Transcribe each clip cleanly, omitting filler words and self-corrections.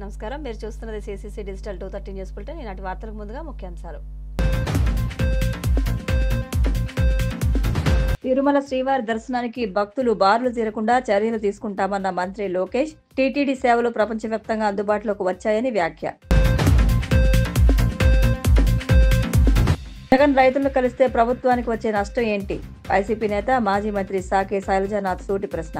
నమస్కారం మీరు చూస్తున్నది సిసిసి డిజిటల్ 230 న్యూస్ బులెటిన్ ఈనాటి వార్తలకు ముందుగా ముఖ్యాంశాలు తిరుమల శ్రీవారి దర్శనానికి భక్తులు బారులు తీరకుండా చర్యలు తీసుకుంటామన్న మంత్రి లోకేష్ టీటీడీ సేవలు ప్రపంచవ్యాప్తంగా అందుబాటులోకి వచ్చాయని వ్యాఖ్య జగన్ రైతులను కలిస్తే ప్రభుత్వానికి వచ్చే నష్టం ఏంటి వైసీపీ నేత మాజీ మంత్రి సాకే శైలజానాథ్ సూటి ప్రశ్న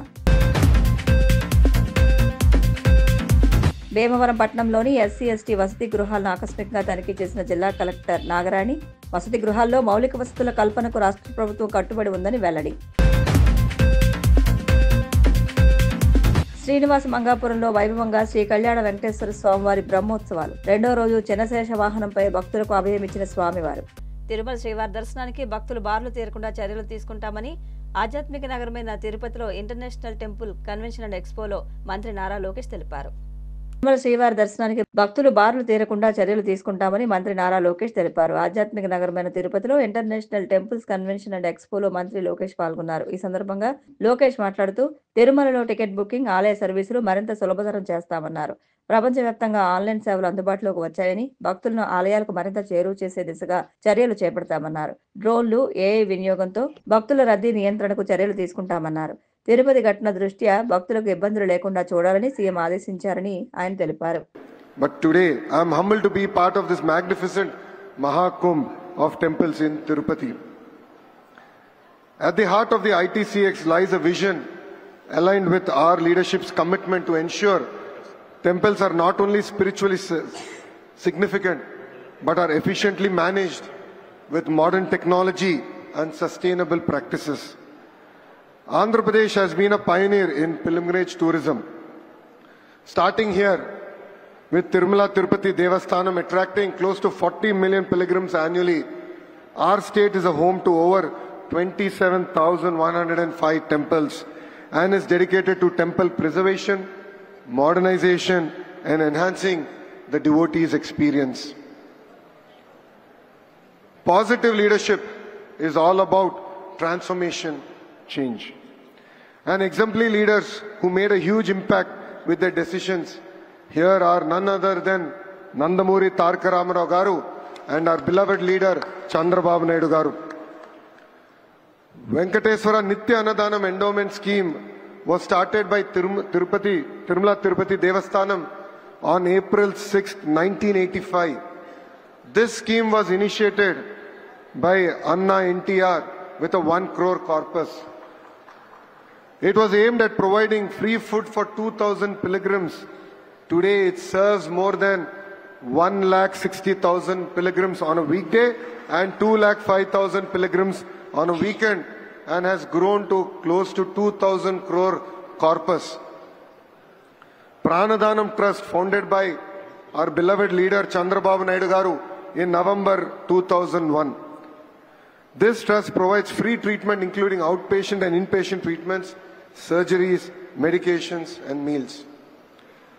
భీమవరం పట్టణంలోని ఎస్సీ/ఎస్టీ వసతి గృహాలను ఆకస్మికంగా తనిఖీ చేసిన జిల్లా కలెక్టర్ నాగరాణి వసతి గృహాల్లో మౌలిక వసతుల కల్పనకు రాష్ట్ర ప్రభుత్వం కట్టుబడి ఉందని వెల్లడి శ్రీనివాస మంగాపురంలో వైభవంగా శ్రీ కళ్యాణ వెంకటేశ్వర స్వామివారి బ్రహ్మోత్సవాలు రెండో రోజు చిన్నశేష వాహనంపై భక్తులకు అభయమిచ్చిన స్వామివారు తిరుమల శ్రీవారి దర్శనానికి భక్తులు బార్లు తీరకుండా చర్యలు తీసుకుంటామని ఆధ్యాత్మిక నగరమైన తిరుపతిలో ఇంటర్నేషనల్ టెంపుల్ కన్వెన్షన్ అండ్ ఎక్స్పోలో మంత్రి నారా లోకేష్ తెలిపారు తిరుమల శ్రీవారి దర్శనానికి భక్తులు బార్లు తీరకుండా చర్యలు తీసుకుంటామని మంత్రి నారా లోకేష్ తెలిపారు ఆధ్యాత్మిక నగరమైన తిరుపతిలో ఇంటర్నేషనల్ టెంపుల్స్ కన్వెన్షన్ అండ్ ఎక్స్పోలో మంత్రి లోకేష్ పాల్గొన్నారు ఈ సందర్భంగా లోకేష్ మాట్లాడుతూ తిరుమలలో టికెట్ బుకింగ్ ఆలయ సర్వీసులు మరింత సులభతరం చేస్తామన్నారు ప్రపంచవ్యాప్తంగా ఆన్లైన్ సేవలు అందుబాటులోకి వచ్చాయని భక్తులను ఆలయాలకు మరింత చేరువ చేసే దిశగా చర్యలు చేపడతామన్నారు డ్రోన్లు ఏఐ వినియోగంతో భక్తుల రద్దీ నియంత్రణకు చర్యలు తీసుకుంటామన్నారు తిరుపతి ఘటన దృష్ట్యా భక్తులకు ఇబ్బందులు లేకుండా చూడాలని సీఎం ఆదేశించారని ఆయన తెలిపారు But today I am humbled to be part of this magnificent Mahakumbh of temples in Tirupati. At the heart of the ITCX lies a vision aligned with our leadership's commitment to ensure temples are not only spiritually significant but are efficiently managed with modern technology and sustainable practices. Andhra Pradesh has been a pioneer in pilgrimage tourism. Starting here with Tirumala Tirupati Devasthanam attracting close to 40 million pilgrims annually, our state is a home to over 27,105 temples and is dedicated to temple preservation, modernization and enhancing the devotees' experience. Positive leadership is all about transformation, change. And exemplary leaders who made a huge impact with their decisions here are none other than Nandamuri Taraka Ramarao Garu and our beloved leader Chandrababu Naidu Garu. Venkateswara Nitya Annadanam Endowment Scheme was started by Tirumala Tirupati Devasthanam on April 6, 1985. This scheme was initiated by Anna NTR with a 1 crore corpus. It was aimed at providing free food for 2,000 pilgrims. Today it serves more than 1,60,000 pilgrims on a weekday and 2,05,000 pilgrims on a weekend and has grown to close to 2,000 crore corpus. Pranadanam Trust, founded by our beloved leader Chandrababu Naidu Garu in November 2001. This trust provides free treatment including outpatient and inpatient treatments, surgeries, medications and meals.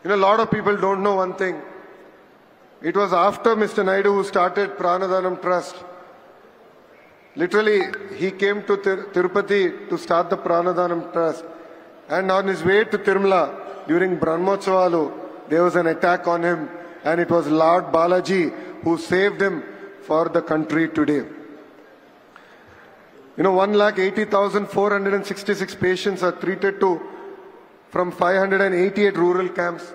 You know, a lot of people don't know one thing. It was after Mr. Naidu who started Pranadanam Trust. Literally, he came to Tirupati to start the Pranadanam Trust. And on his way to Tirumala, during Brahmotsavalu, there was an attack on him. And it was Lord Balaji who saved him for the country today. You know, 1,80,466 patients are treated from 588 rural camps.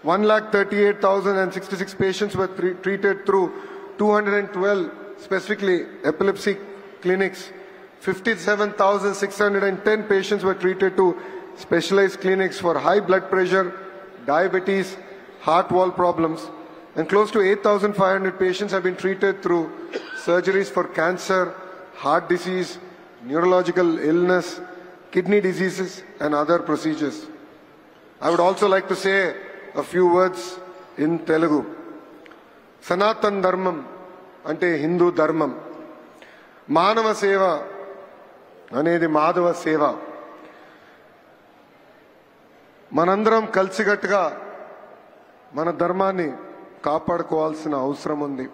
1,38,066 patients were treated through 212 specifically epilepsy clinics. 57,610 patients were treated to specialized clinics for high blood pressure, diabetes, heart wall problems. And close to 8,500 patients have been treated through surgeries for cancer, heart disease, neurological illness, kidney diseases and other procedures. I would also like to say a few words in Telugu. Sanatan Dharmam ante Hindu Dharmam. Manava Seva anedi Madhava Seva. Manandram kalsigattuga mana dharmanni కాపాడుకోవాల్సిన అవసరం ఉంది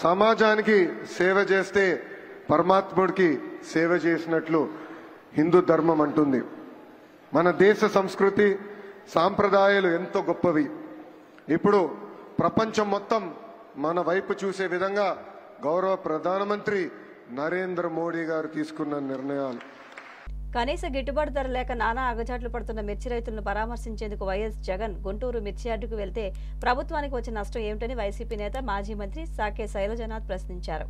సమాజానికి సేవ చేస్తే పరమాత్ముడికి సేవ చేసినట్లు హిందూ ధర్మం అంటుంది మన దేశ సంస్కృతి సాంప్రదాయాలు ఎంతో గొప్పవి. ఇప్పుడు ప్రపంచం మొత్తం మన వైపు చూసే విధంగా గౌరవ ప్రధానమంత్రి నరేంద్ర మోడీ గారు తీసుకున్న నిర్ణయాలు. కనీస గిట్టుబాటు ధర లేక నానా అగచాట్లు పడుతున్న మిర్చి రైతులను పరామర్శించేందుకు వైఎస్ జగన్ గుంటూరు మిర్చి యార్డుకు వెళ్తే ప్రభుత్వానికి వచ్చిన నష్టం ఏమిటని వైసీపీ నేత మాజీ మంత్రి సాకే శైలజనాథ్ ప్రశ్నించారు.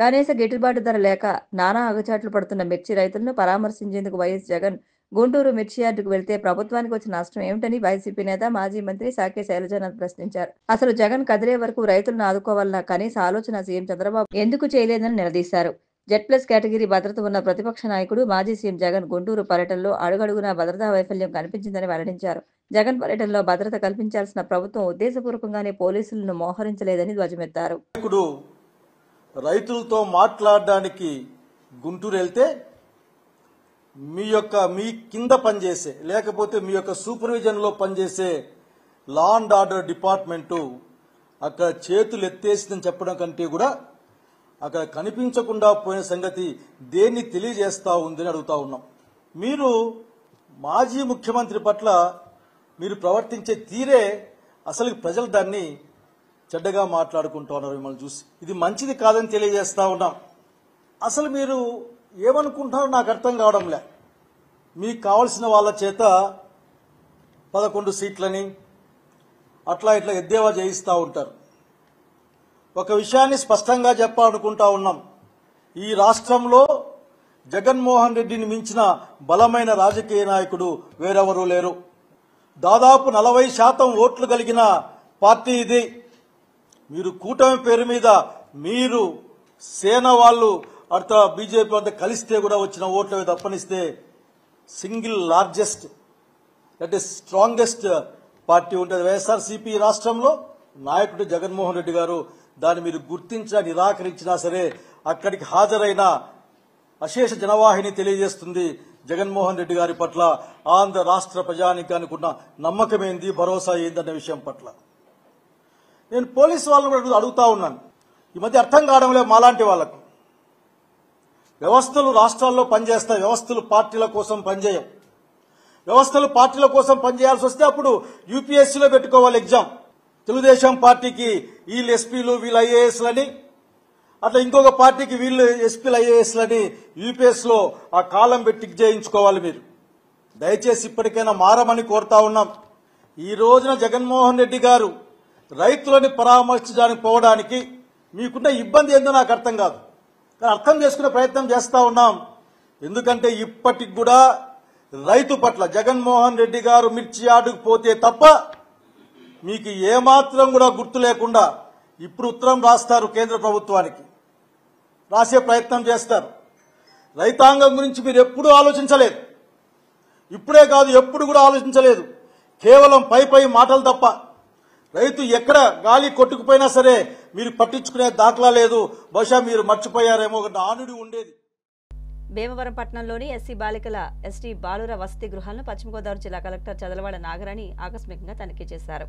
కనీస గిట్టుబాటు ధర లేక నానా అగచాట్లు పడుతున్న మిర్చి రైతులను పరామర్శించేందుకు వైఎస్ జగన్ గుంటూరు మిర్చి యార్డుకు వెళ్తే ప్రభుత్వానికి వచ్చిన నష్టం ఏమిటని వైసీపీ నేత మాజీ మంత్రి సాకే శైలజనాథ్ ప్రశ్నించారు. అసలు జగన్ కదిలే వరకు రైతులను ఆదుకోవాలన్న కనీస ఆలోచన సీఎం చంద్రబాబు ఎందుకు చేయలేదని నిలదీశారు. Z+ కేటగిరీ భద్రత ఉన్న ప్రతిపక్ష నాయకుడు మాజీ సీఎం జగన్ గుంటూరు పర్యటనలో అడుగడుగునా భద్రతా వైఫల్యం కనిపించిందని వెల్లడించారు. జగన్ పర్యటనలో భద్రత కల్పించాల్సిన ప్రభుత్వం ఉద్దేశపూర్వకంగానే పోలీసులను మోహరించలేదని ధ్వజమెత్తారు. రైతులతో మాట్లాడడానికి గుంటూరు వెళ్తే మీ కింద పనిచేసే లేకపోతే మీ యొక్క సూపర్విజన్లో పనిచేసే లా అండ్ ఆర్డర్ డిపార్ట్మెంటు అక్కడ చేతులు ఎత్తేసిందని చెప్పడం కంటే కూడా అక్కడ కనిపించకుండా పోయిన సంగతి దేన్ని తెలియజేస్తా ఉందని అడుగుతా ఉన్నాం. మీరు మాజీ ముఖ్యమంత్రి పట్ల మీరు ప్రవర్తించే తీరే అసలు ప్రజలు దాన్ని చెడ్డగా మాట్లాడుకుంటా ఉన్నారు. మిమ్మల్ని చూసి ఇది మంచిది కాదని తెలియజేస్తా ఉన్నాం. అసలు మీరు ఏమనుకుంటున్నారో నాకు అర్థం కావడంలే. మీకు కావలసిన వాళ్ళ చేత 11 సీట్లని అట్లా ఇట్లా ఎద్దేవా చేయిస్తూ ఉంటారు. ఒక విషయాన్ని స్పష్టంగా చెప్పాలనుకుంటా ఉన్నాం. ఈ రాష్ట్రంలో జగన్మోహన్ రెడ్డిని మించిన బలమైన రాజకీయ నాయకుడు వేరెవరూ లేరు. దాదాపు 40% ఓట్లు కలిగిన పార్టీ ఇది. మీరు కూటమి పేరు మీద మీరు సేన వాళ్ళు అర్థ బీజేపీ అంతా కలిస్తే కూడా వచ్చిన ఓట్లు తప్పనిస్తే single largest that is strongest party ఉంటుంది వైఎస్ఆర్సీపీ రాష్ట్రంలో. నాయకుడు జగన్మోహన్ రెడ్డి గారు దాన్ని మీరు గుర్తించినా నిరాకరించినా సరే అక్కడికి హాజరైన అశేష జనవాహిని తెలియజేస్తుంది జగన్మోహన్ రెడ్డి గారి పట్ల ఆంధ్ర రాష్ట్ర ప్రజానీకానికి ఉన్న నమ్మకం ఏంది, భరోసా ఏందన్న విషయం పట్ల. నేను పోలీసు వాళ్ళని కూడా అడుగుతా ఉన్నాను. ఈ మధ్య అర్థం కావడం లేదు మాలాంటి వాళ్లకు. వ్యవస్థలు రాష్ట్రాల్లో పనిచేస్తాయి, వ్యవస్థలు పార్టీల కోసం పనిచేయం. వ్యవస్థలు పార్టీల కోసం పనిచేయాల్సి వస్తే అప్పుడు యూపీఎస్సీలో పెట్టుకోవాలి ఎగ్జామ్. తెలుగుదేశం పార్టీకి వీళ్ళు ఎస్పీలు వీళ్ళు ఐఏఎస్లని, అట్లా ఇంకొక పార్టీకి వీళ్ళు ఎస్పీలు ఐఏఎస్లని యూపీఎస్లో ఆ కాలం పెట్టి చేయించుకోవాలి. మీరు దయచేసి ఇప్పటికైనా మారమని కోరుతా ఉన్నాం. ఈ రోజున జగన్మోహన్ రెడ్డి గారు రైతులని పరామర్శించడానికి పోవడానికి మీకున్న ఇబ్బంది ఏందో నాకు అర్థం కాదు, కానీ అర్థం చేసుకునే ప్రయత్నం చేస్తా ఉన్నాం. ఎందుకంటే ఇప్పటికి కూడా రైతు పట్ల జగన్మోహన్ రెడ్డి గారు మిర్చి యార్డుకు పోతే తప్ప మీకు ఏమాత్రం కూడా గుర్తు లేకుండా ఇప్పుడు ఉత్తరం రాస్తారు కేంద్ర ప్రభుత్వానికి, రాసే ప్రయత్నం చేస్తారు. రైతాంగం గురించి మీరు ఎప్పుడూ ఆలోచించలేదు. ఇప్పుడే కాదు ఎప్పుడు కూడా ఆలోచించలేదు. కేవలం పై మాటలు తప్ప. రైతు ఎక్కడ గాలి కొట్టుకుపోయినా సరే మీరు పట్టించుకునే దాఖలా లేదు. బహుశా మీరు మర్చిపోయారేమో, ఒక నానుడి ఉండేది. భీమవరం పట్టణంలోని ఎస్సీ బాలికల ఎస్టీ బాలుర వసతి గృహాలను పశ్చిమ గోదావరి జిల్లా కలెక్టర్ చదలవాడ నాగరాణి ఆకస్మికంగా తనిఖీ చేశారు.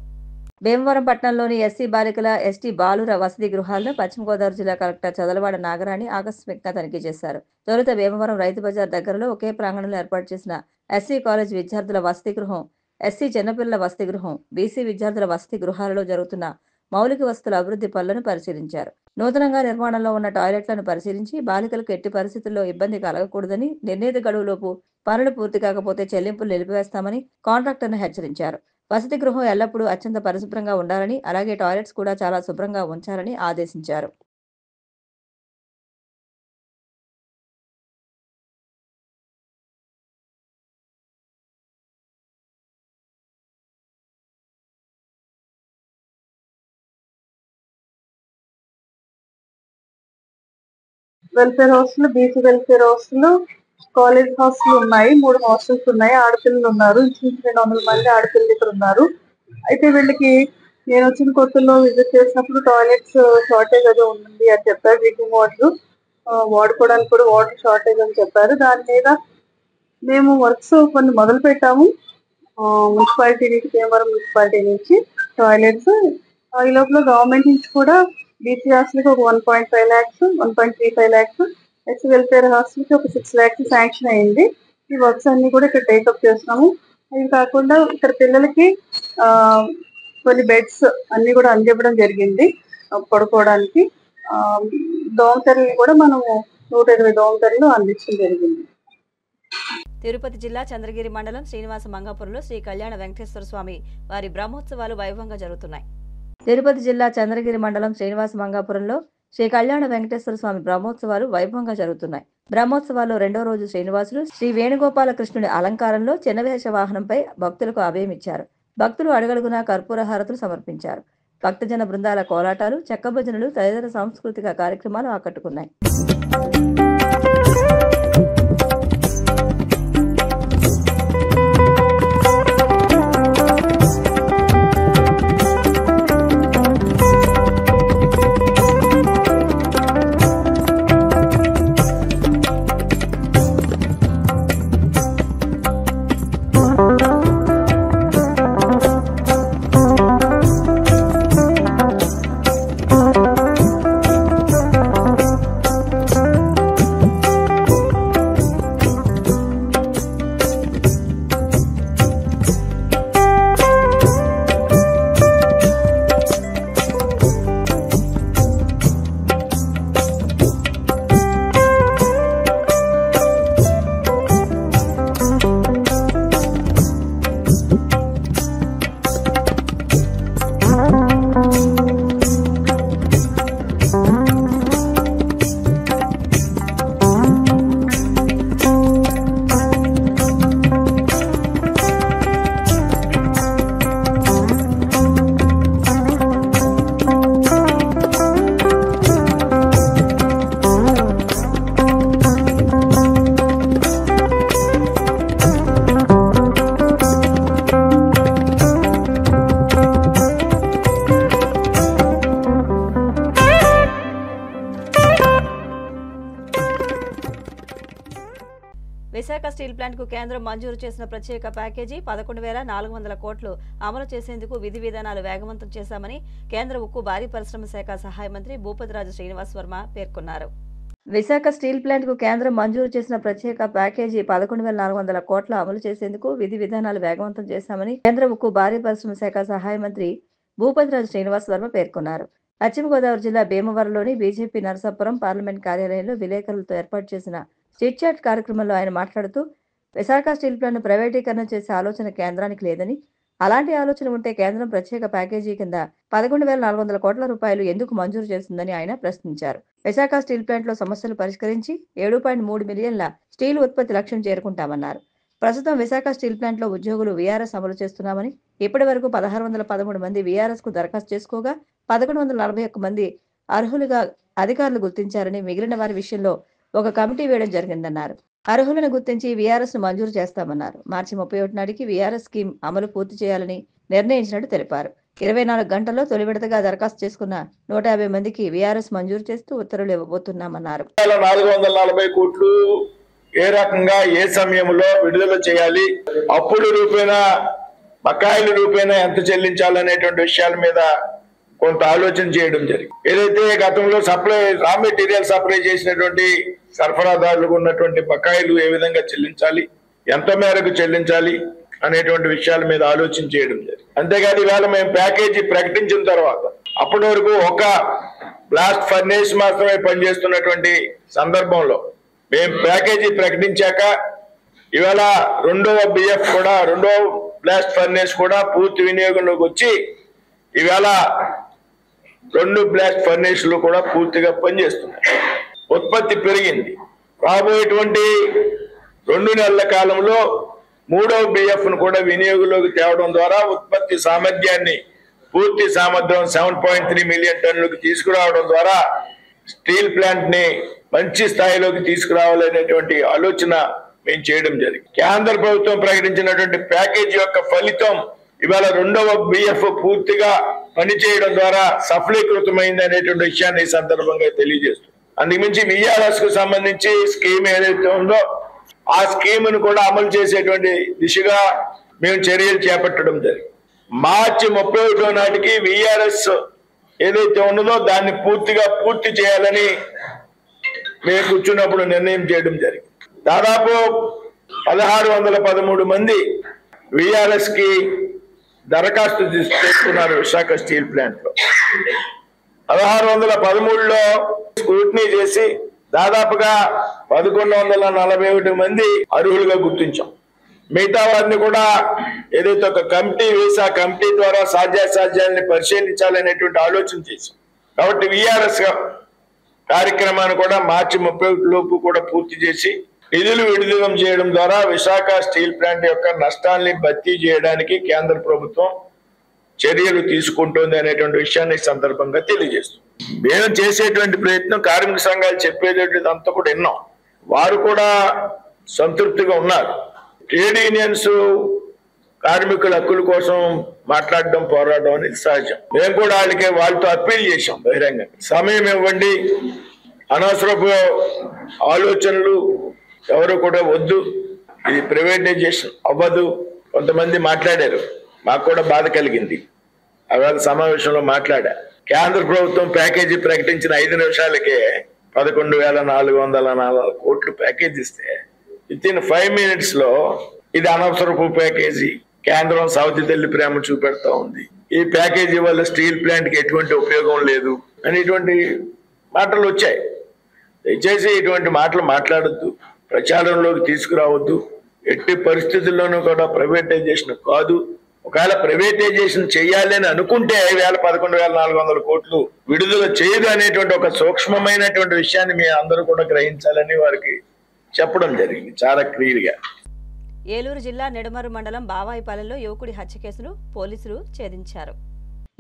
భీమవరం పట్టణంలోని ఎస్సీ బాలికల ఎస్టీ బాలుర వసతి గృహాలను పశ్చిమ గోదావరి జిల్లా కలెక్టర్ చదలవాడ నాగరాణి ఆకస్మికంగా తనిఖీ చేశారు. తొలుత భీమవరం రైతు బజార్ దగ్గరలో ఒకే ప్రాంగణంలో ఏర్పాటు చేసిన ఎస్సీ కాలేజ్ విద్యార్థుల వసతి గృహం, ఎస్సీ చిన్నపిల్లల వసతి గృహం, బీసీ విద్యార్థుల వసతి గృహాలలో జరుగుతున్న మౌలిక వసతుల అభివృద్ధి పనులను పరిశీలించారు. నూతనంగా నిర్మాణంలో ఉన్న టాయిలెట్లను పరిశీలించి బాలికలకు ఎట్టి పరిస్థితుల్లో ఇబ్బంది కలగకూడదని, నిర్ణీత గడువులోపు పనులు పూర్తి కాకపోతే చెల్లింపులు నిలిపివేస్తామని కాంట్రాక్టర్ను హెచ్చరించారు. వసతి గృహం ఎల్లప్పుడూ అత్యంత పరిశుభ్రంగా ఉండాలని, అలాగే టాయిలెట్స్ కూడా చాలా శుభ్రంగా ఉంచాలని ఆదేశించారు. Welfare hostel, BC welfare hostel, college hostel ఉన్నాయి. 3 హాస్టల్స్ ఉన్నాయి. ఆడపిల్లలు ఉన్నారు. 200 మంది ఆడపిల్లలు ఇక్కడ ఉన్నారు. అయితే వీళ్ళకి నేను వచ్చిన కొత్తలో విజిట్ చేసినప్పుడు టాయిలెట్స్ షార్టేజ్ అది ఉంది అని చెప్పారు. డ్రింకింగ్ వాటర్ వాడుకోవడానికి కూడా వాటర్ షార్టేజ్ అని చెప్పారు. దాని మీద మేము వర్క్స్ కొన్ని మొదలు పెట్టాము. మున్సిపాలిటీ నుంచి, భీమవరం మున్సిపాలిటీ నుంచి టాయిలెట్స్. ఈ లోపల గవర్నమెంట్ నుంచి కూడా బీసీ హాస్టల్కి ఒక 1.5 lakhs, 1.35 lakhs, ఎస్సీ వెల్ఫేర్ హాస్టల్కి ఒక 6 lakhs శాంక్షన్ అయింది. ఈ వర్క్స్ అన్ని కూడా ఇక్కడ టేకప్ చేస్తున్నాము. ఇది కాకుండా ఇక్కడ పిల్లలకి కొన్ని బెడ్స్ అన్ని కూడా అందివ్వడం జరిగింది పడుకోవడానికి. దోమతెరలు కూడా మనము 120 దోమతెరలు అందించడం జరిగింది. తిరుపతి జిల్లా చంద్రగిరి మండలం శ్రీనివాస మంగాపురంలో శ్రీ కళ్యాణ వెంకటేశ్వర స్వామి వారి బ్రహ్మోత్సవాలు వైభవంగా జరుగుతున్నాయి. తిరుపతి జిల్లా చంద్రగిరి మండలం శ్రీనివాస మంగాపురంలో శ్రీ కళ్యాణ వెంకటేశ్వర స్వామి బ్రహ్మోత్సవాలు వైభవంగా జరుగుతున్నాయి. బ్రహ్మోత్సవాల్లో 2వ రోజు శ్రీనివాసులు శ్రీ వేణుగోపాలకృష్ణుడి అలంకారంలో చెన్నవేష వాహనంపై భక్తులకు అభయమిచ్చారు. భక్తులు అడుగడుగునా కర్పూర హారతులు సమర్పించారు. భక్తజన బృందాల కోలాటాలు, చెక్క భజనలు తదితర సాంస్కృతిక కార్యక్రమాలు ఆకట్టుకున్నాయి. విశాఖ స్టీల్ ప్లాంట్ కు కేంద్రం మంజూరు చేసిన ప్రత్యేక ప్యాకేజీ 11,400 కోట్లు అమలు చేసేందుకు విధి విధానాలు వేగవంతం చేశామని కేంద్ర ఉక్కు భారీ పరిశ్రమ శాఖ సహాయ మంత్రి భూపతిరాజు శ్రీనివాస్ వర్మ పేర్కొన్నారు. విశాఖ స్టీల్ ప్లాంట్ కు కేంద్రం మంజూరు చేసిన ప్రత్యేక ప్యాకేజీ 11,400 కోట్ల అమలు చేసేందుకు విధి విధానాలు వేగవంతం చేశామని కేంద్ర ఉక్కు భారీ పరిశ్రమ శాఖ సహాయ మంత్రి భూపతిరాజు శ్రీనివాస్ వర్మ పేర్కొన్నారు. పశ్చిమ గోదావరి జిల్లా భీమవరంలోని బీజేపీ నరసాపురం పార్లమెంట్ కార్యాలయంలో విలేకరులతో ఏర్పాటు చేసిన చిట్ చాట్ కార్యక్రమంలో ఆయన మాట్లాడుతూ విశాఖ స్టీల్ ప్లాంట్ ప్రైవేటీకరణ చేసే ఆలోచన కేంద్రానికి లేదని, అలాంటి ఆలోచన ఉంటే కేంద్రం ప్రత్యేక ప్యాకేజీ కింద 11,400 కోట్ల రూపాయలు ఎందుకు మంజూరు చేస్తుందని ఆయన ప్రశ్నించారు. విశాఖ స్టీల్ ప్లాంట్లో సమస్యలు పరిష్కరించి 7.3 మిలియన్ల స్టీల్ ఉత్పత్తి లక్ష్యం చేరుకుంటామన్నారు. ప్రస్తుతం విశాఖ స్టీల్ ప్లాంట్లో ఉద్యోగులు వీఆర్ఎస్ అమలు చేస్తున్నామని, ఇప్పటి వరకు 1,613 మంది వీఆర్ఎస్ కు దరఖాస్తు చేసుకోగా 1,141 మంది అర్హులుగా అధికారులు గుర్తించారని, మిగిలిన వారి విషయంలో ఒక కమిటీ వేయడం జరిగిందన్నారు. అర్హులను గుర్తించి వీఆర్ఎస్ ను మంజూరు చేస్తామన్నారు. మార్చి 31 నాటికి వీఆర్ఎస్ స్కీమ్ అమలు పూర్తి చేయాలని నిర్ణయించినట్టు తెలిపారు. 24 గంటల్లో తొలి విడతగా దరఖాస్తు చేసుకున్న 150 మందికి వీఆర్ఎస్ మంజూరు చేస్తూ ఉత్తర్వులు ఇవ్వబోతున్నామన్నారు. 440 కోట్లు ఏ రకంగా ఏ సమయంలో విడుదల చేయాలి, అప్పుల రూపేణా బకాయిల రూపేణా ఎంత చెల్లించాలనేటువంటి విషయాల మీద కొంత ఆలోచన చేయడం జరిగింది. ఏదైతే గతంలో రా మెటీరియల్ సప్లై చేసినటువంటి సరఫరాదారులకు ఉన్నటువంటి బకాయిలు ఏ విధంగా చెల్లించాలి, ఎంత మేరకు చెల్లించాలి అనేటువంటి విషయాల మీద ఆలోచన చేయడం జరిగింది. అంతేగాని ఇవాళ మేము ప్యాకేజీ ప్రకటించిన తర్వాత అప్పటి వరకు ఒక బ్లాస్ట్ ఫర్నేస్ మాత్రమే పనిచేస్తున్నటువంటి సందర్భంలో మేము ప్యాకేజీ ప్రకటించాక ఇవాళ రెండవ బ్లాస్ట్ ఫర్నేస్ కూడా పూర్తి వినియోగంలోకి వచ్చి ఇవాళ 2 బ్లాస్ట్ ఫర్నేస్లు కూడా పూర్తిగా పనిచేస్తున్నాయి. ఉత్పత్తి పెరిగింది. రాబోయేటువంటి 2 నెలల కాలంలో 3వ BF ను కూడా వినియోగంలోకి తేవడం ద్వారా ఉత్పత్తి సామర్థ్యాన్ని పూర్తి సామర్థ్యం 7.3 మిలియన్ టన్నులకు తీసుకురావడం ద్వారా స్టీల్ ప్లాంట్ ని మంచి స్థాయిలోకి తీసుకురావాలనేటువంటి ఆలోచన మేము చేయడం జరిగింది. కేంద్ర ప్రభుత్వం ప్రకటించినటువంటి ప్యాకేజీ యొక్క ఫలితం ఇవాళ 2వ BF పూర్తిగా పనిచేయడం ద్వారా సఫలీకృతమైంది అనేటువంటి విషయాన్ని ఈ సందర్భంగా తెలియజేస్తుంది. అందుమించి వీఆర్ఎస్ కు సంబంధించి స్కీమ్ ఏదైతే ఉందో ఆ స్కీమ్ ను కూడా అమలు చేసేటువంటి దిశగా మేము చర్యలు చేపట్టడం జరిగింది. మార్చి 31 నాటికి వీఆర్ఎస్ ఏదైతే ఉన్నదో దాన్ని పూర్తి చేయాలని మేము కూర్చున్నప్పుడు నిర్ణయం చేయడం జరిగింది. దాదాపు 1,613 మంది విఆర్ఎస్ కి దరఖాస్తు చేసుకున్నారు విశాఖ స్టీల్ ప్లాంట్ లో. 1613లో స్క్రూటినీ చేసి దాదాపుగా 1141 మంది అర్హులుగా గుర్తించాం. మిగతా వారిని కూడా ఏదైతే ఒక కమిటీ వేసి ఆ కమిటీ ద్వారా సాధ్యాసాధ్యాలని పరిశీలించాలనేటువంటి ఆలోచన చేశాం. కాబట్టి విఆర్ఎస్ కార్యక్రమాన్ని కూడా మార్చి 31 లోపు కూడా పూర్తి చేసి నిధులు విడుదల చేయడం ద్వారా విశాఖ స్టీల్ ప్లాంట్ యొక్క నష్టాల్ని భర్తీ చేయడానికి కేంద్ర ప్రభుత్వం చర్యలు తీసుకుంటుంది అనేటువంటి విషయాన్ని ఈ సందర్భంగా తెలియజేస్తుంది. మేము చేసేటువంటి ప్రయత్నం కార్మిక సంఘాలు చెప్పేటటువంటి అంతా కూడా విన్నాం. వారు కూడా సంతృప్తిగా ఉన్నారు. ట్రేడ్ యూనియన్స్ కార్మికుల హక్కుల కోసం మాట్లాడడం, పోరాడడం అనేది సహజం. మేము కూడా వాళ్ళతో అప్పీల్ చేశాం బహిరంగ, సమయం ఇవ్వండి, అనవసరపు ఆలోచనలు ఎవరు కూడా వద్దు, ఇది ప్రైవేటైజేషన్ అవ్వదు. కొంతమంది మాట్లాడారు, మాకు కూడా బాధ కలిగింది. అవాళ సమావేశంలో మాట్లాడా. కేంద్ర ప్రభుత్వం ప్యాకేజీ ప్రకటించిన 5 నిమిషాలకే 11,404 కోట్లు ప్యాకేజ్ ఇస్తే వితిన్ 5 minutes లో ఇది అనవసరపు ప్యాకేజీ, కేంద్రం సౌతి తల్లి ప్రేమ చూపెడతా ఉంది, ఈ ప్యాకేజీ వల్ల స్టీల్ ప్లాంట్ కి ఎటువంటి ఉపయోగం లేదు అనేటువంటి మాటలు వచ్చాయి. దయచేసి ఇటువంటి మాటలు మాట్లాడొద్దు, ప్రచారంలోకి తీసుకురావద్దు. ఎట్టి పరిస్థితుల్లోనూ కూడా ప్రైవేటైజేషన్ కాదు. ఒకవేళ ప్రైవేటైజేషన్ చేయాలి అని అనుకుంటే 11,400 కోట్లు విడుదల చేయదు అనేటువంటి ఒక సూక్ష్మమైనటువంటి విషయాన్ని మీ అందరూ కూడా గ్రహించాలని వారికి చెప్పడం జరిగింది చాలా క్లియర్ గా. ఏలూరు జిల్లా నెడమర్రు మండలం బావాయిపాలెంలో యువకుడి హత్య కేసును పోలీసులు ఛేదించారు.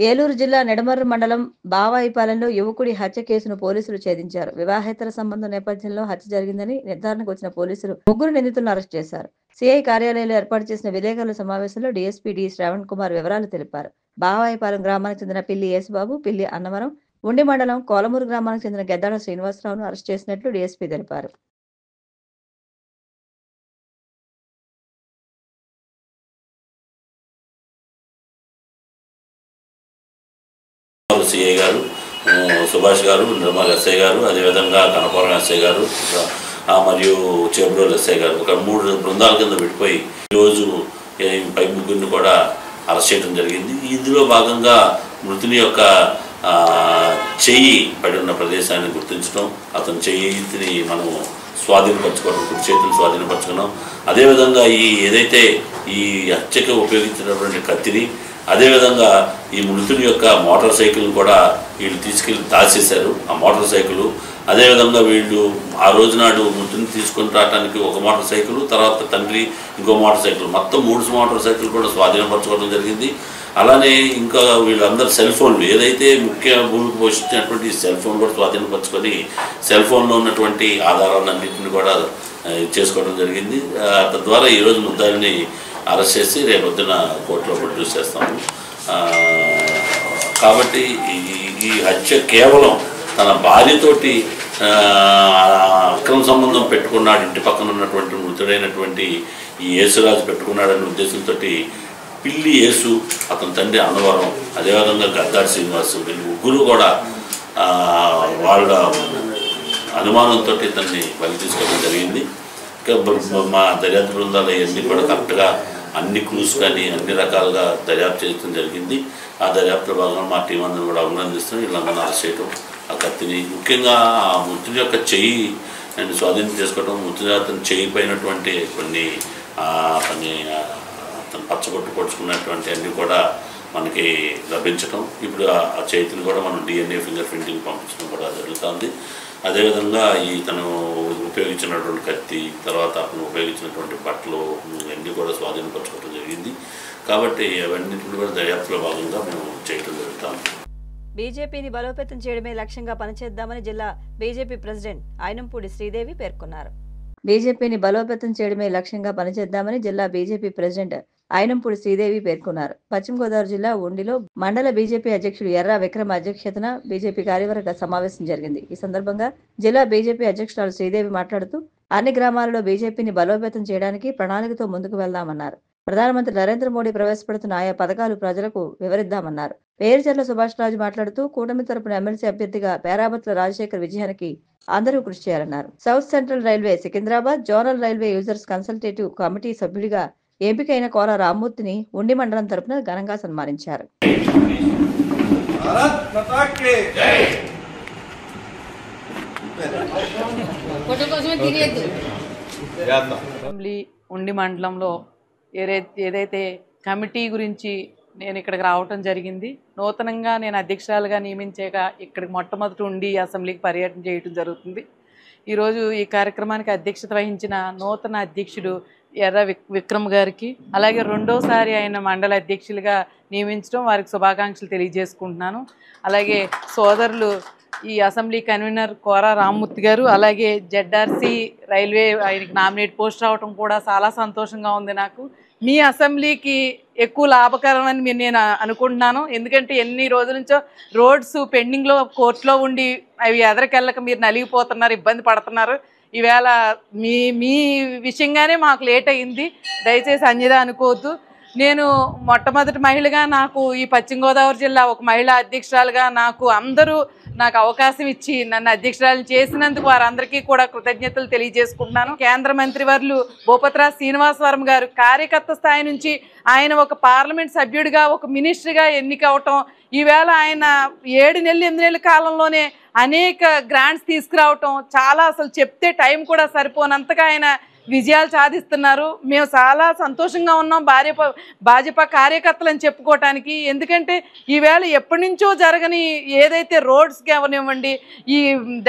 ఏలూరు జిల్లా నెడమర్రు మండలం బావాయిపాలెంలో యువకుడి హత్య కేసును పోలీసులు ఛేదించారు. వివాహేతర సంబంధం నేపథ్యంలో హత్య జరిగిందని నిర్ధారణకు వచ్చిన పోలీసులు 3 నిందితులను అరెస్ట్ చేశారు. సిఐ కార్యాలయంలో ఏర్పాటు చేసిన విలేకరుల సమావేశంలో డీఎస్పీ డి శ్రావణ్ కుమార్ వివరాలు తెలిపారు. బావాయిపాలెం గ్రామానికి చెందిన పిల్లి యేసుబాబు, పిల్లి అన్నవరం, ఉండి మండలం కోలమూరు గ్రామానికి చెందిన గెద్దాడ శ్రీనివాసరావును అరెస్ట్ చేసినట్లు డీఎస్పీ తెలిపారు. సిఐ గారు, సుభాష్ గారు, నిర్మల్ ఎస్ఐ గారు, అదేవిధంగా కనపురం ఎస్ఐ గారు మరియు చేబ్రోల్ ఎస్ఐ గారు ఒక 3 బృందాల కింద విడిపోయి ఈరోజు పై 3 కూడా అరెస్ట్ చేయడం జరిగింది. ఇందులో భాగంగా మృతుని యొక్క చెయ్యి పడి ఉన్న ప్రదేశాన్ని గుర్తించడం, అతని చెయ్యిని మనము స్వాధీనపరచుకోవడం, కుడి చేతులు స్వాధీనపరచుకున్నాం. అదేవిధంగా ఏదైతే ఈ హత్యకు ఉపయోగించినటువంటి కత్తిని, అదేవిధంగా ఈ మృతుని యొక్క మోటార్ సైకిల్ కూడా వీళ్ళు తీసుకెళ్ళి దాచేశారు. ఆ మోటార్ సైకిల్, అదేవిధంగా వీళ్ళు ఆ రోజు నాడు మృతుని తీసుకొని రావడానికి ఒక మోటార్ సైకిల్, తర్వాత తండ్రి ఇంకో మోటార్ సైకిల్, మొత్తం 3 మోటార్ సైకిల్ కూడా స్వాధీనపరచుకోవడం జరిగింది. అలానే ఇంకా వీళ్ళందరూ సెల్ ఫోన్లు, ఏదైతే ముఖ్య భూమికి పోషించినటువంటి సెల్ ఫోన్ కూడా స్వాధీనపరచుకొని సెల్ ఫోన్లో ఉన్నటువంటి ఆధారాలన్నింటినీ కూడా చేసుకోవడం జరిగింది. తద్వారా ఈరోజు ముద్దాయిని అరెస్ట్ చేసి రేపొద్దున కోర్టులో ప్రొడ్యూస్ చేస్తాము. కాబట్టి ఈ హత్య కేవలం తన భార్యతోటి అక్రమ సంబంధం పెట్టుకున్నాడు, ఇంటి పక్కన ఉన్నటువంటి మృతుడైనటువంటి ఈ యేసురాజు పెట్టుకున్నాడనే ఉద్దేశంతో పిల్లి యేసు, అతని తండ్రి అన్నవరం, అదేవిధంగా గద్దాడి శ్రీనివాసు, వీళ్ళు 3 కూడా వాళ్ళ అనుమానంతో ఇతన్ని బలి తీసుకోవడం జరిగింది. మా దర్యాప్తు బృందాలు ఇవన్నీ కూడా కరెక్ట్గా అన్ని క్లూస్ కానీ అన్ని రకాలుగా దర్యాప్తు చేయడం జరిగింది. ఆ దర్యాప్తు భాగంగా మా టీం అందరూ కూడా అభినందిస్తున్నాం. వీళ్ళందరూ అరెస్ట్ చేయడం, ఆ కత్తిని, ముఖ్యంగా ఆ మృతుడి యొక్క చెయ్యి నేను స్వాధీనం చేసుకోవడం, మృతుడి అతని చెయ్యి పైనటువంటి కొన్ని అతను పచ్చబొట్టు పొడుచుకున్నటువంటి అన్నీ కూడా మనకి లభించడం, ఇప్పుడు ఆ చేతిని కూడా మనం DNA ఫింగర్ ప్రింటింగ్ పంపించడం కూడా జరుగుతుంది. అదేవిధంగా తను ఉపయోగించినటువంటి కత్తి, తర్వాత అతను ఉపయోగించినటువంటి బట్టలు ఇవన్నీ కూడా స్వాధీనపరచుకోవడం జరిగింది. కాబట్టి అవన్నింటిని కూడా దర్యాప్తులో భాగంగా మేము చేయడం జరుగుతాం. బీజేపీని బలోపేతం చేయడమే లక్ష్యంగా పనిచేద్దామని జిల్లా బీజేపీ ప్రెసిడెంట్ అయినంపూడి శ్రీదేవి పేర్కొన్నారు. బీజేపీని బలోపేతం చేయడమే లక్ష్యంగా పనిచేద్దామని జిల్లా బీజేపీ ప్రెసిడెంట్ అయినంపూడి శ్రీదేవి పేర్కొన్నారు. పశ్చిమ గోదావరి జిల్లా ఉండిలో మండల బీజేపీ అధ్యక్షుడు ఎర్ర విక్రమ్ అధ్యక్షతన బీజేపీ కార్యవర్గ సమావేశం జరిగింది. ఈ సందర్భంగా జిల్లా బీజేపీ అధ్యక్షురాలు శ్రీదేవి మాట్లాడుతూ అన్ని గ్రామాలలో బీజేపీని బలోపేతం చేయడానికి ప్రణాళికతో ముందుకు వెళ్దామన్నారు. ప్రధానమంత్రి నరేంద్ర మోడీ ప్రవేశపెడుతున్న ఆయా పథకాలు ప్రజలకు వివరిద్దామన్నారు. పేరుచెర్ల సుభాష్ రాజు మాట్లాడుతూ కూటమి తరపున ఎమ్మెల్సీ అభ్యర్థిగా పేరాబత్ల రాజశేఖర్ విజయానికి అందరూ కృషి చేయాలన్నారు. South central railway Secunderabad zonal railway users consultative committee సభ్యుడిగా ఎంపికైన కోర రామ్మూర్తిని ఉండి మండలం తరపున ఘనంగా సన్మానించారు. అసెంబ్లీ ఉండి మండలంలో ఏదైతే కమిటీ గురించి నేను ఇక్కడికి రావటం జరిగింది. నూతనంగా నేను అధ్యక్షురాలుగా నియమించాక ఇక్కడికి మొట్టమొదటి ఉండి అసెంబ్లీకి పర్యటన చేయడం జరుగుతుంది. ఈరోజు ఈ కార్యక్రమానికి అధ్యక్షత వహించిన నూతన అధ్యక్షుడు ఎర్ర విక్రమ్ గారికి, అలాగే రెండోసారి ఆయన మండల అధ్యక్షులుగా నియమించడం వారికి శుభాకాంక్షలు తెలియజేసుకుంటున్నాను. అలాగే సోదరులు ఈ అసెంబ్లీ కన్వీనర్ కోర రామ్మూర్తి గారు, అలాగే జెడ్ఆర్సీ రైల్వే ఆయనకి నామినేట్ పోస్ట్ రావడం కూడా చాలా సంతోషంగా ఉంది నాకు. మీ అసెంబ్లీకి ఎక్కువ లాభకరమని నేను అనుకుంటున్నాను. ఎందుకంటే ఎన్ని రోజుల నుంచో రోడ్స్ పెండింగ్లో కోర్టులో ఉండి అవి ఎదరికెళ్ళక మీరు నలిగిపోతున్నారు, ఇబ్బంది పడుతున్నారు. ఈవేళ మీ విషయంగానే మాకు లేట్ అయింది, దయచేసి అన్యదా అనుకోవద్దు. నేను మొట్టమొదటి మహిళగా నాకు ఈ పశ్చిమ గోదావరి జిల్లా ఒక మహిళా అధ్యక్షురాలుగా అందరూ నాకు అవకాశం ఇచ్చి నన్ను అధ్యక్షురాలు చేసినందుకు వారందరికీ కూడా కృతజ్ఞతలు తెలియజేసుకుంటున్నాను. కేంద్ర మంత్రివర్యులు భూపతిరాజు శ్రీనివాసవరం గారు కార్యకర్త స్థాయి నుంచి ఆయన ఒక పార్లమెంట్ సభ్యుడిగా, ఒక మినిస్టర్గా ఎన్నికవటం, ఈవేళ ఆయన 7 నెలలు 8 నెలల కాలంలోనే అనేక గ్రాంట్స్ తీసుకురావటం, చాలా అసలు చెప్తే టైం కూడా సరిపోనంతగా ఆయన విజయాలు సాధిస్తున్నారు. మేము చాలా సంతోషంగా ఉన్నాం భాజపా కార్యకర్తలని చెప్పుకోవటానికి. ఎందుకంటే ఈవేళ ఎప్పటి నుంచో జరగని ఏదైతే రోడ్స్కి అవనివ్వండి, ఈ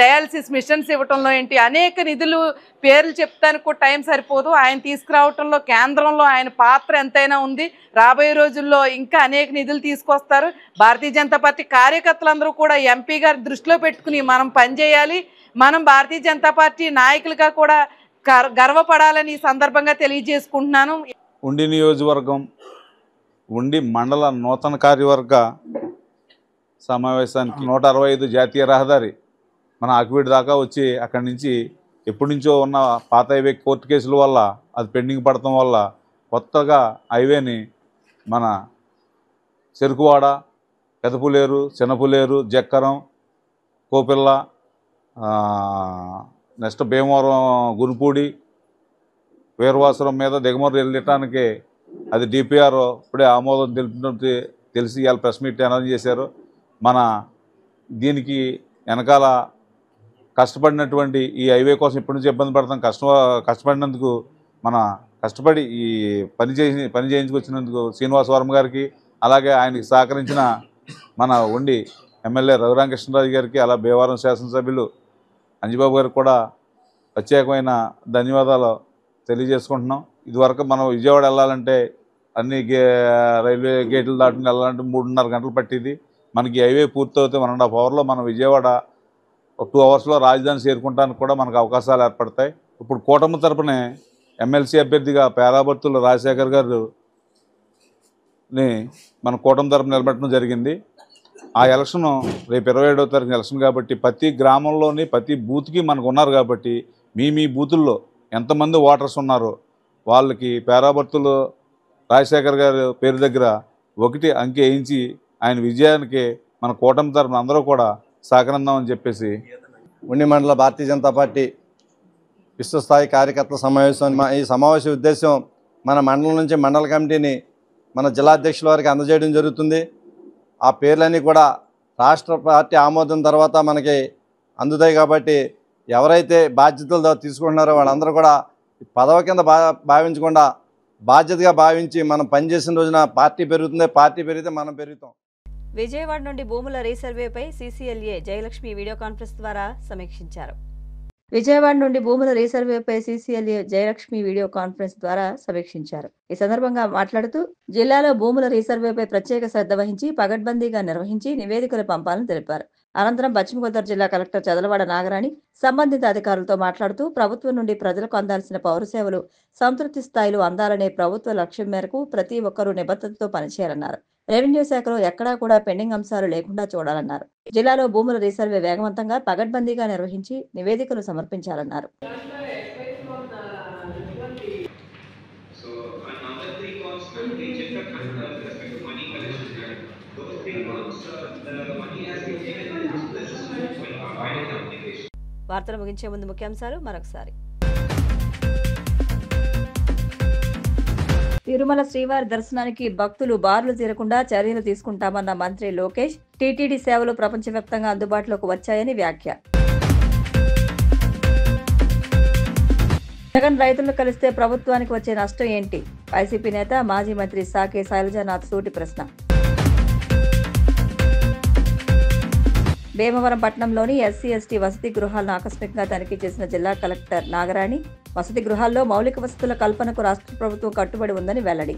డయాలసిస్ మిషన్స్ ఇవ్వటంలో ఏంటి, అనేక నిధులు పేర్లు చెప్తానికి కూడా టైం సరిపోదు. ఆయన తీసుకురావటంలో కేంద్రంలో ఆయన పాత్ర ఎంతైనా ఉంది. రాబోయే రోజుల్లో ఇంకా అనేక నిధులు తీసుకొస్తారు. భారతీయ జనతా పార్టీ కార్యకర్తలందరూ కూడా ఎంపీ గారి దృష్టిలో పెట్టుకుని మనం పనిచేయాలి. మనం భారతీయ జనతా పార్టీ నాయకులుగా కూడా గర్వపడాలని సందర్భంగా తెలియజేసుకుంటున్నాను. ఉండి నియోజకవర్గం ఉండి మండల నూతన కార్యవర్గ సమావేశానికి 165 జాతీయ రహదారి మన ఆకివీడి దాకా వచ్చి అక్కడి నుంచి ఎప్పటి నుంచో ఉన్న పాత హైవే కోర్టు కేసుల వల్ల అది పెండింగ్ పడటం వల్ల కొత్తగా హైవేని మన చెరుకువాడ, పెదపులేరు, చిన్నపులేరు, జక్కరం, కోపిల్ల, నెక్స్ట్ భీమవరం, గురుపూడి, వీరవాసురం మీద దిగమూరు వెళ్ళటానికి అది డిపిఆర్ ఇప్పుడే ఆమోదం తెలిసి ఇవాళ ప్రెస్ మీట్ అనౌన్స్ చేశారు. మన దీనికి వెనకాల కష్టపడినటువంటి ఈ హైవే కోసం ఇప్పటి నుంచి ఇబ్బంది పడతాం, కష్టపడినందుకు మన కష్టపడి ఈ పని చేయించుకొచ్చినందుకు శ్రీనివాసవరం గారికి, అలాగే ఆయనకి సహకరించిన మన ఉండి ఎమ్మెల్యే రఘురామకృష్ణరాజు గారికి, అలా భీమవరం శాసనసభ్యులు అంజిబాబు గారికి కూడా ప్రత్యేకమైన ధన్యవాదాలు తెలియజేసుకుంటున్నాం. ఇదివరకు మనం విజయవాడ వెళ్ళాలంటే అన్ని రైల్వే గేట్లు దాటుకుని వెళ్ళాలంటే 3.5 గంటలు పట్టింది. మనకి హైవే పూర్తవుతే 1.5 అవర్లో మనం విజయవాడ 2 అవర్స్లో రాజధాని చేరుకుంటానికి కూడా మనకు అవకాశాలు ఏర్పడతాయి. ఇప్పుడు కూటమి తరపునే ఎమ్మెల్సీ అభ్యర్థిగా పేరాబర్తుల రాజశేఖర్ గారిని మన కూటమి తరపున నిలబెట్టడం జరిగింది. ఆ ఎలక్షన్ రేపు 27వ తారీఖున ఎలక్షన్ కాబట్టి ప్రతి గ్రామంలోని ప్రతి బూత్కి మనకు ఉన్నారు కాబట్టి మీ బూతుల్లో ఎంతమంది ఓటర్స్ ఉన్నారో వాళ్ళకి పేరాబర్తులు రాజశేఖర్ గారి పేరు దగ్గర 1 అంకె వేయించి ఆయన విజయానికి మన కూటమి తరపున అందరూ కూడా సహకరిద్దామని చెప్పేసి ఉండి మండల భారతీయ జనతా పార్టీ విశ్వస్థాయి కార్యకర్తల సమావేశం. ఈ సమావేశ ఉద్దేశం మన మండలం నుంచి మండల కమిటీని మన జిల్లా అధ్యక్షుల వారికి అందజేయడం జరుగుతుంది. ఆ పేర్లన్నీ కూడా రాష్ట్ర పార్టీ ఆమోదం తర్వాత మనకి అందుతాయి కాబట్టి ఎవరైతే బాధ్యతలు తీసుకుంటున్నారో వాళ్ళందరూ కూడా పదవి కింద భావించకుండా బాధ్యతగా భావించి మనం పనిచేసిన రోజున పార్టీ పెరుగుతుంది, పార్టీ పెరిగితే మనం పెరుగుతాం. విజయవాడ నుండి భూముల రీసర్వేపై సీసీఎల్ఏ జయలక్ష్మి వీడియో కాన్ఫరెన్స్ ద్వారా సమీక్షించారు. విజయవాడ నుండి భూముల రీసర్వేపై సీసీఎల్ఏ జయలక్ష్మి వీడియో కాన్ఫరెన్స్ ద్వారా సమీక్షించారు. ఈ సందర్భంగా మాట్లాడుతూ జిల్లాలో భూముల రీసర్వేపై ప్రత్యేక శ్రద్ధ వహించి పగడ్బందీగా నిర్వహించి నివేదికలు పంపాలని తెలిపారు. అనంతరం పశ్చిమ గోదావరి జిల్లా కలెక్టర్ చదలవాడ నాగరాణి సంబంధిత అధికారులతో మాట్లాడుతూ ప్రభుత్వం నుండి ప్రజలకు అందాల్సిన పౌర సేవలు సంతృప్తి స్థాయిలో అందాలనే ప్రభుత్వ లక్ష్యం మేరకు ప్రతి ఒక్కరూ నిబద్ధతతో పనిచేయాలన్నారు. రెవెన్యూ శాఖలో ఎక్కడా కూడా పెండింగ్ అంశాలు లేకుండా చూడాలన్నారు. జిల్లాలో భూముల రీసర్వే వేగవంతంగా పగడ్బందీగా నిర్వహించి నివేదికలు సమర్పించాలన్నారు. వార్తలు ముగించే ముందు ముఖ్యాంశాలు మరొకసారి. తిరుమల శ్రీవారి దర్శనానికి భక్తులు బార్లు తీరకుండా చర్యలు తీసుకుంటామన్న మంత్రి లోకేష్, టీటీడీ సేవలు ప్రపంచవ్యాప్తంగా అందుబాటులోకి వచ్చాయని వ్యాఖ్య. జగన్ రైతులను కలిస్తే ప్రభుత్వానికి వచ్చే నష్టం ఏంటి? వైసీపీ నేత మాజీ మంత్రి సాకే శైలజానాథ్ సూటి ప్రశ్న. భీమవరం పట్టణంలోని ఎస్సీ/ఎస్టీ వసతి గృహాలను ఆకస్మికంగా తనిఖీ చేసిన జిల్లా కలెక్టర్ నాగరాణి, వసతి గృహాల్లో మౌలిక వసతుల కల్పనకు రాష్ట్ర ప్రభుత్వం కట్టుబడి ఉందని వెల్లడి.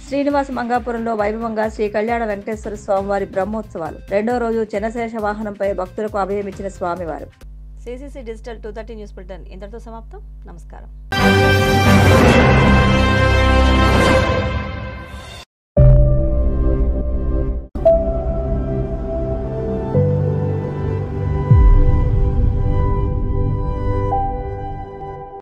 శ్రీనివాస మంగాపురంలో వైభవంగా శ్రీ కళ్యాణ వెంకటేశ్వర స్వామివారి బ్రహ్మోత్సవాలు. రెండో రోజు చెనశేష వాహనంపై భక్తులకు అభయమిచ్చిన స్వామివారు. CCC డిజిటల్ 230 న్యూస్ బులెటిన్ ఇంతటితో సమాప్తం. నమస్కారం.